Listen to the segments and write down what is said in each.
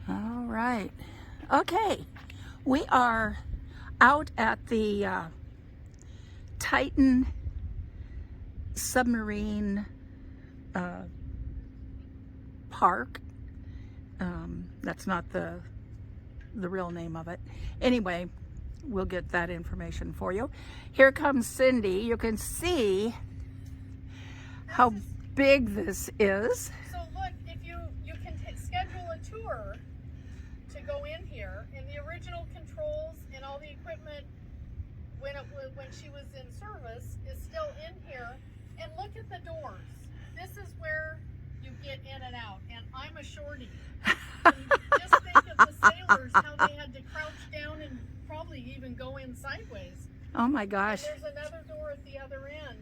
All right. Okay. We are out at the Triton Submarine Park. That's not the real name of it. Anyway, we'll get that information for you. Here comes Cindy. You can see how big this is. So look, if you can schedule a tour to go in here, and the original controls and all the equipment when she was in service is still in here. And look at the doors. This is where you get in and out. And I'm a shorty. And just think of the sailors, how they had to crouch down and probably even go in sideways. Oh my gosh. And there's another door at the other end.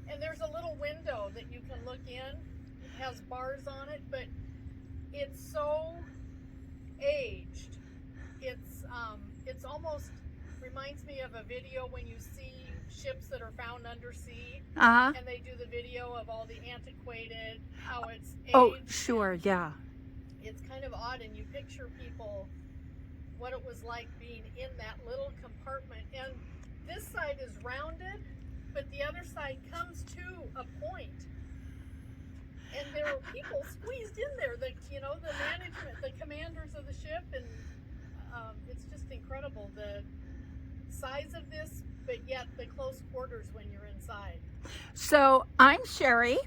And there's a little window that you can look in. It has bars on it, but it's so aged. It's almost reminds me of a video when you see ships that are found undersea, and they do the video of all the antiquated, how it's aged. Oh, sure, yeah. It's kind of odd, and you picture people, what it was like being in that little compartment. And this side is rounded, but the other side comes to a point. And there are people squeezed in there, the management, the commanders of the ship, and it's just incredible, the size of this, but yet the close quarters when you're inside. So I'm Sherry.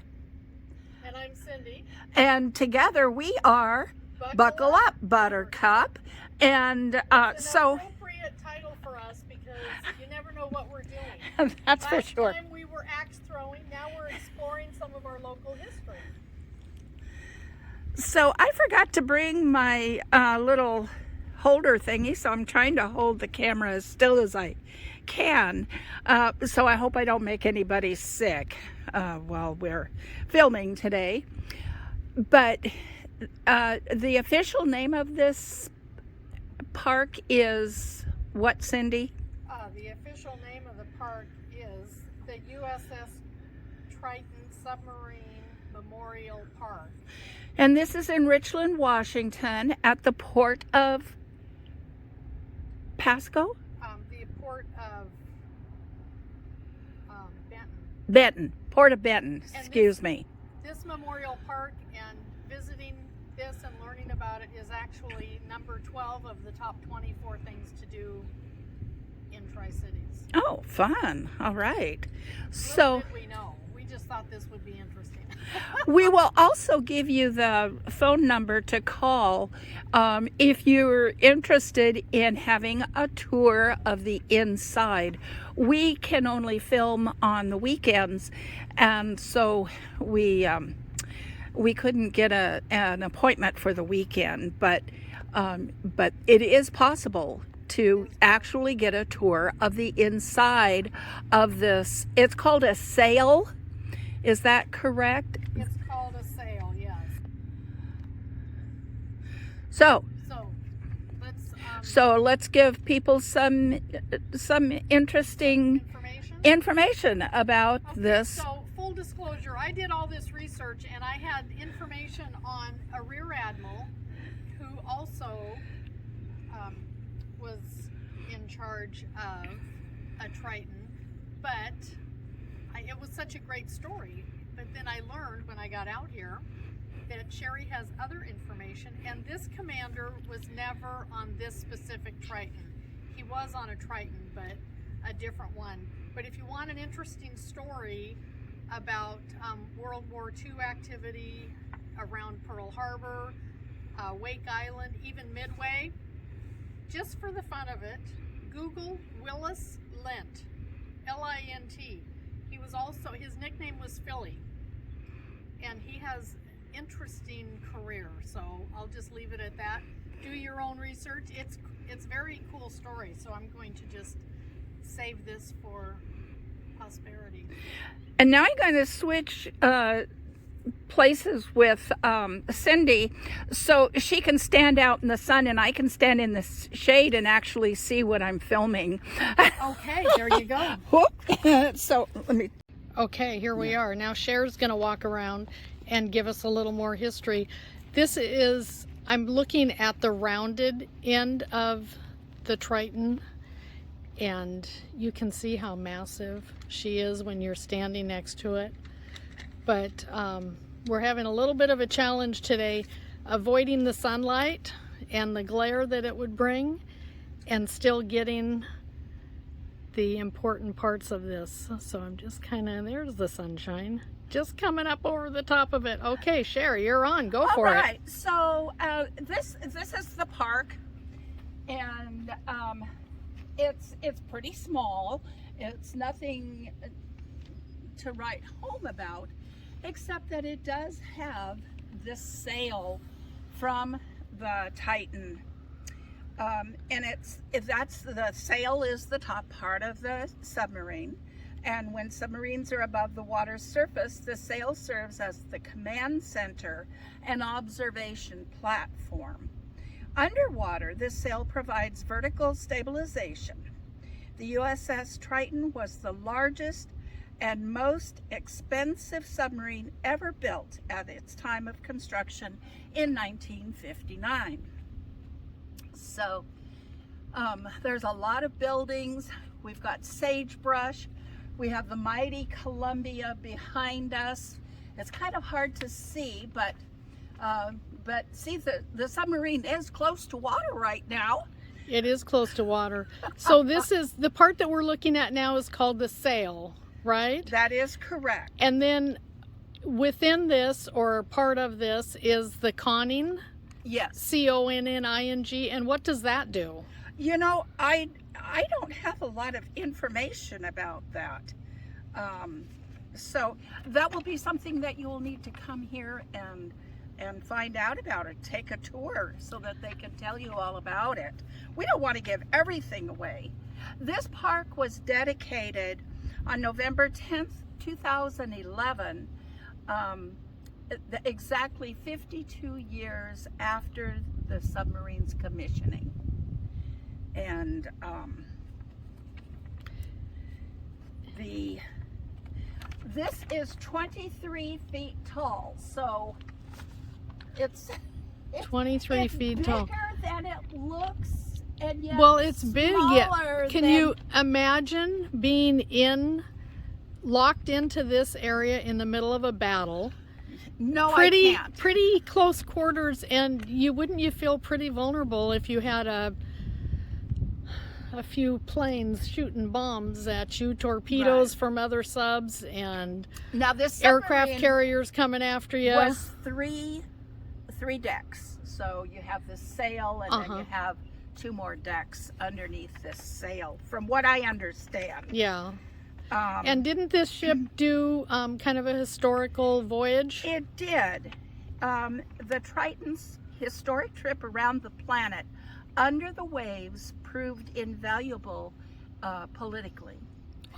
And I'm Cindy. And together we are Buckle Up Buttercup. And it's an appropriate title for us because you never know what we're doing. That's for sure. Last time we were axe throwing, now we're exploring some of our local history. So I forgot to bring my little holder thingy, so I'm trying to hold the camera as still as I can. So I hope I don't make anybody sick while we're filming today. But the official name of this park is what, Cindy? The official name of the park is the USS Triton Submarine Memorial Park. And this is in Richland, Washington, at the port of Pasco? The port of Benton. Benton. Port of Benton, excuse me. This memorial park and visiting this and learning about it is actually number 12 of the top 24 things to do in Tri-Cities. Oh, fun. All right. Little did we know. We just thought this would be interesting. We will also give you the phone number to call if you're interested in having a tour of the inside. We can only film on the weekends, and so we couldn't get an appointment for the weekend, but it is possible to actually get a tour of the inside of this. It's called a sail. Is that correct? It's called a sail, yes. So let's let's give people some interesting information about this. So full disclosure, I did all this research and I had information on a rear admiral who also was in charge of a Triton, but it was such a great story. But then I learned when I got out here that Sherry has other information, and this commander was never on this specific Triton. He was on a Triton, but a different one. But if you want an interesting story about World War II activity around Pearl Harbor, Wake Island, even Midway, just for the fun of it, Google Willis Lint, L-I-N-T. He was also, his nickname was Philly, and he has interesting career, so I'll just leave it at that. Do your own research. It's very cool story, so I'm going to just save this for posterity. And now I'm going to switch places with Cindy, so she can stand out in the sun and I can stand in the shade and actually see what I'm filming. Okay, there you go. So let me. Okay, here we are. Now Cher's going to walk around and give us a little more history. This is, I'm looking at the rounded end of the Triton, and you can see how massive she is when you're standing next to it. But we're having a little bit of a challenge today, avoiding the sunlight and the glare that it would bring, and still getting the important parts of this. So I'm just kind of, there's the sunshine just coming up over the top of it. Okay, Sherry, you're on. Go for it. All right. So this is the park, and it's pretty small. It's nothing to write home about, except that it does have this sail from the Triton. And that's the sail is the top part of the submarine, and when submarines are above the water's surface, the sail serves as the command center and observation platform. Underwater, this sail provides vertical stabilization. The USS Triton was the largest and most expensive submarine ever built at its time of construction in 1959. So there's a lot of buildings. We've got sagebrush. We have the mighty Columbia behind us. It's kind of hard to see, but see, the submarine is close to water right now. It is close to water. So this is the part that we're looking at now is called the sail, right? That is correct. And then within this, or part of this, is the conning. Yes. C-O-N-N-I-N-G. And what does that do? You know, I don't have a lot of information about that. So that will be something that you will need to come here and find out about it. Take a tour so that they can tell you all about it. We don't want to give everything away. This park was dedicated on November 10th, 2011, exactly 52 years after the submarine's commissioning. And this is 23 feet tall, so it's 23 feet tall. Bigger than it looks, and yet Well, it's big. smaller Can than- you imagine being locked into this area in the middle of a battle? No, Pretty, I can't. pretty close quarters, and wouldn't you feel pretty vulnerable if you had a few planes shooting bombs at you, torpedoes Right. from other subs, and Now this aircraft submarine carriers coming after you? was three decks. So you have the sail, and then you have 2 more decks underneath this sail, from what I understand. Yeah. And didn't this ship do kind of a historical voyage? It did. The Triton's historic trip around the planet under the waves proved invaluable politically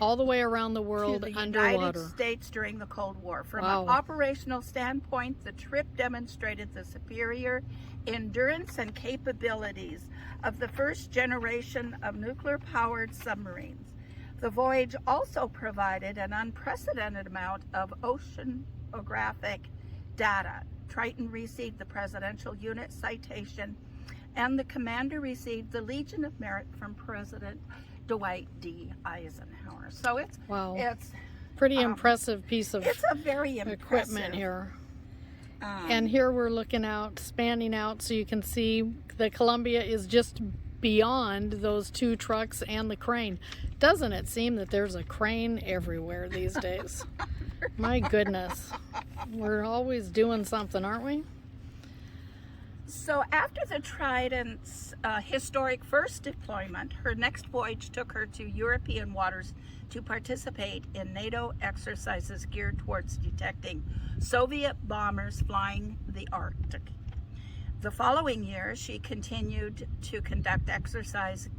All the way around the to world the underwater. United States during the Cold War. From Wow. an operational standpoint, the trip demonstrated the superior endurance and capabilities of the first generation of nuclear-powered submarines. The voyage also provided an unprecedented amount of oceanographic data. Triton received the Presidential Unit Citation, and the commander received the Legion of Merit from President Dwight D. Eisenhower. So it's Wow. it's Pretty impressive piece of it's a very impressive equipment here. And here we're looking out, spanning out, so you can see the Columbia is just beyond those 2 trucks and the crane. Doesn't it seem that there's a crane everywhere these days? My goodness. We're always doing something, aren't we? So after the Triton's historic first deployment, her next voyage took her to European waters to participate in NATO exercises geared towards detecting Soviet bombers flying the Arctic. The following year, she continued to conduct exercises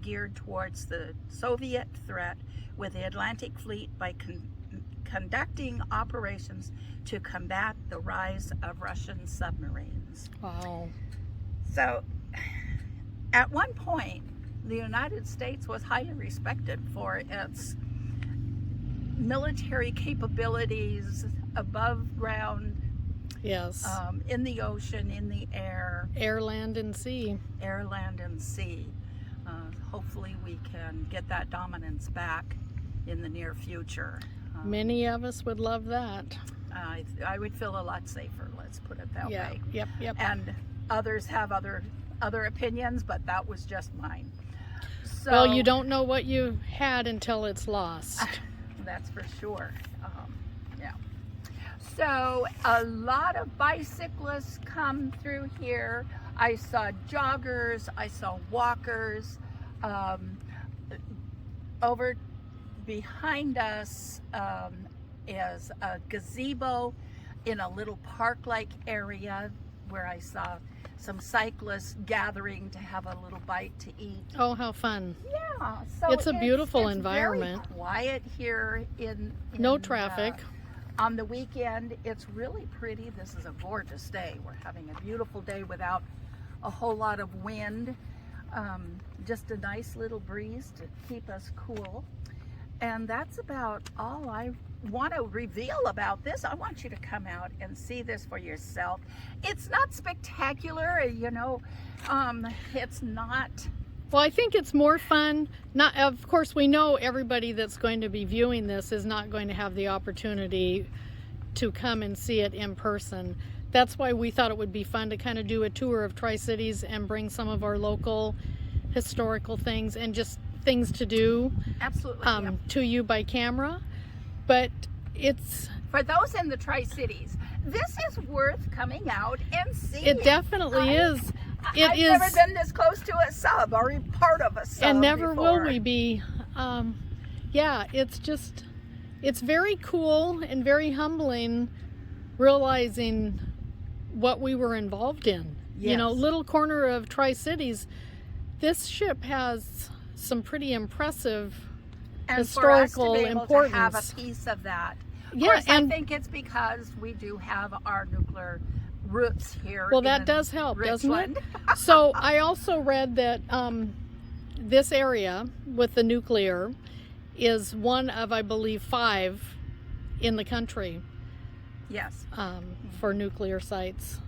geared towards the Soviet threat with the Atlantic Fleet by conducting operations to combat the rise of Russian submarines. Wow. So, at one point, the United States was highly respected for its military capabilities, above ground yes. In the ocean, in the air, Air, land, and sea. air, land, and sea. Hopefully we can get that dominance back in the near future. Many of us would love that. I would feel a lot safer, let's put it that Yeah. way. Yep. And others have other opinions, but that was just mine. So, Well, you don't know what you had until it's lost. That's for sure. Yeah. So a lot of bicyclists come through here. I saw joggers, I saw walkers. Over behind us is a gazebo in a little park-like area where I saw some cyclists gathering to have a little bite to eat. Oh, how fun. Yeah, so It's a beautiful it's environment. Very quiet here in No traffic. On the weekend, it's really pretty. This is a gorgeous day. We're having a beautiful day without a whole lot of wind. Just a nice little breeze to keep us cool. And that's about all I want to reveal about this. I want you to come out and see this for yourself. It's not spectacular, you know. It's not. Well, I think it's more fun. Not, of course, we know everybody that's going to be viewing this is not going to have the opportunity to come and see it in person. That's why we thought it would be fun to kind of do a tour of Tri-Cities and bring some of our local historical things and just things to do. Absolutely. To you by camera. But it's... For those in the Tri-Cities, this is worth coming out and seeing. It definitely is. It I've is. never been this close to a sub or part of a sub And never before. will we be. Yeah, it's very cool and very humbling realizing what we were involved in. Yes. You know, little corner of Tri-Cities, this ship has some pretty impressive and historical for us to be able importance. to have a piece of that. Of Yeah, course, and I think it's because we do have our nuclear roots here. well, that in does help, doesn't it? Richland. So I also read that this area with the nuclear is one of, I believe, 5 in the country Yes. for nuclear sites.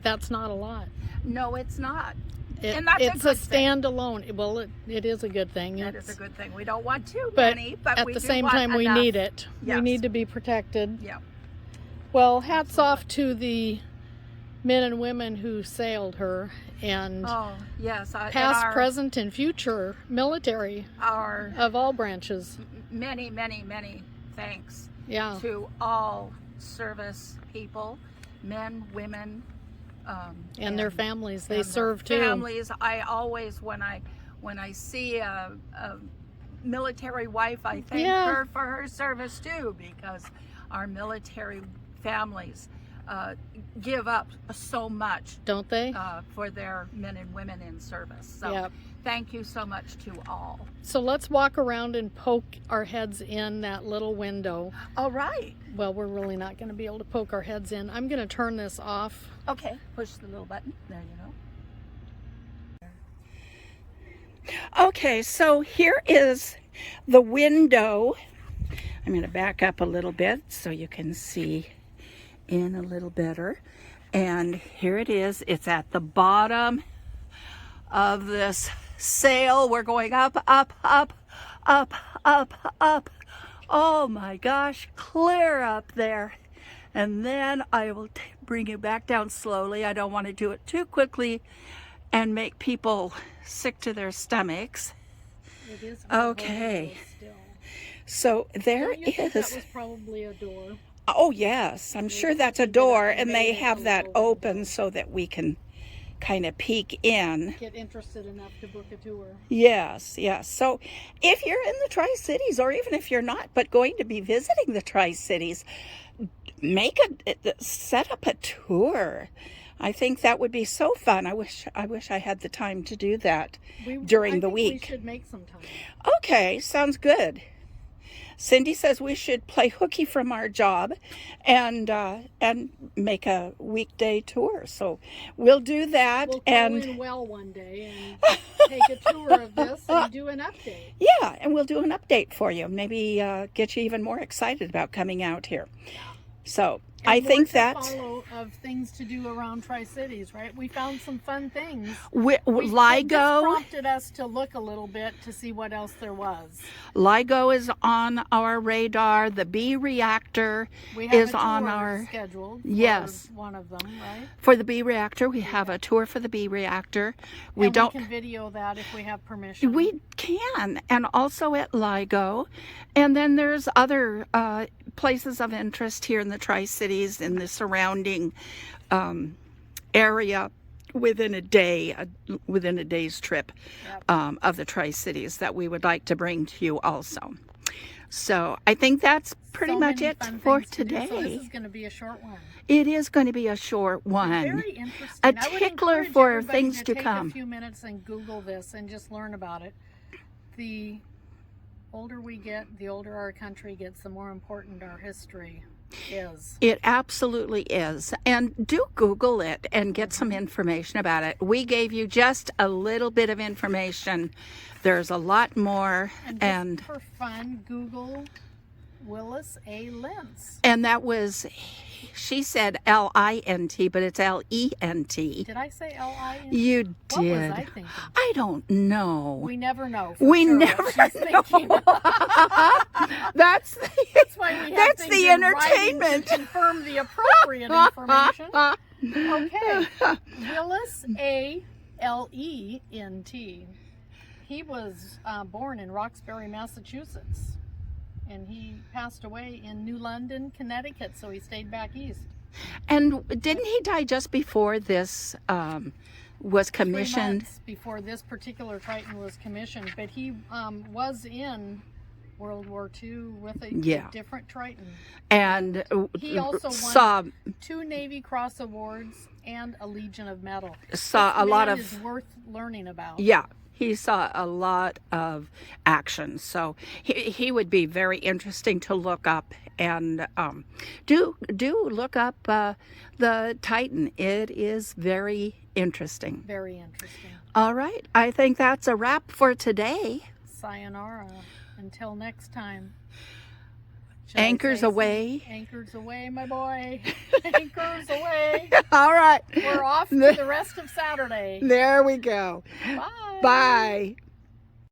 That's not a lot. No, it's not. And It's that's a standalone. Well, it is a good thing. That is a good thing. We don't want too But many, but at we the do same want time, we enough. need it. We Yes. need to be protected. Yeah. Well, hats off to the men and women who sailed her, and Oh, yes. past, present, and future military our of all branches. many, many, many thanks Yeah. to all service people, men, women, And their families. They and serve their too. families. I always, when I see a military wife, I thank Yeah. her for her service too, because our military families give up so much Don't they? for their men and women in service. So Yep. thank you so much to all. So let's walk around and poke our heads in that little window. All right. Well, we're really not going to be able to poke our heads in. I'm going to turn this off. Okay, push the little button. There you go. Okay, so here is the window. I'm going to back up a little bit so you can see in a little better. And here it is. It's at the bottom of this sail. We're going up, up, up, up, up, up. Oh my gosh, clear up there. And then I will bring you back down slowly. I don't want to do it too quickly and make people sick to their stomachs. It is Okay. So there That is. was probably a door. Oh yes, I'm sure that's a door, and they have that open so that we can kind of peek in. Get interested enough to book a tour. Yes, yes. So if you're in the Tri-Cities, or even if you're not, but going to be visiting the Tri-Cities, set up a tour. I think that would be so fun. I wish I had the time to do that during the week. We should make some time. Okay, sounds good. Cindy says we should play hooky from our job and make a weekday tour. So we'll do that. We'll call and in well one day and take a tour of this and do an update. yeah, and we'll do an update for you. Maybe get you even more excited about coming out here. So I And think more to that's follow of things to do around Tri-Cities, right? We found some fun things. This LIGO. prompted us to look a little bit to see what else there was. LIGO is on our radar. The B reactor We have is a on tour our scheduled for yes. one of them, right? For the B reactor, we have a tour for the B reactor. We can video that if we have permission. We can, and also at LIGO. And then there's other places of interest here in the Tri-Cities, in the surrounding area within a day's trip of the Tri-Cities that we would like to bring to you also. So I think that's pretty much it for today. So this is going to be a short one. It is going to be a short one. Very interesting. A tickler for things to come. Take a few minutes and Google this and just learn about it. The older we get, the older our country gets, the more important our history is. It absolutely is. And do Google it and get some information about it. We gave you just a little bit of information. There's a lot more. And just for fun, Google Willis A. Lentz. And that was, she said L-I-N-T, but it's L-E-N-T. Did I say L-I-N-T? You did. What was I thinking? I don't know. We never know. We sure never know. That's why we have that's things the in writing entertainment. to confirm the appropriate information. Okay. Willis A. L-E-N-T. He was born in Roxbury, Massachusetts. And he passed away in New London, Connecticut, so he stayed back east. And didn't he die just before this was commissioned? 3 months before this particular Triton was commissioned, but he was in World War II with a different Triton. And he also won 2 Navy Cross Awards and a Legion of Metal. Saw a lot of is worth learning about. Yeah. He saw a lot of action, so he would be very interesting to look up. And do look up the Titan. It is very interesting. Very interesting. All right, I think that's a wrap for today. Sayonara. Until next time. Anchors away. Anchors away, my boy. Anchors away. All right. We're off to the rest of Saturday. There we go. Bye. Bye.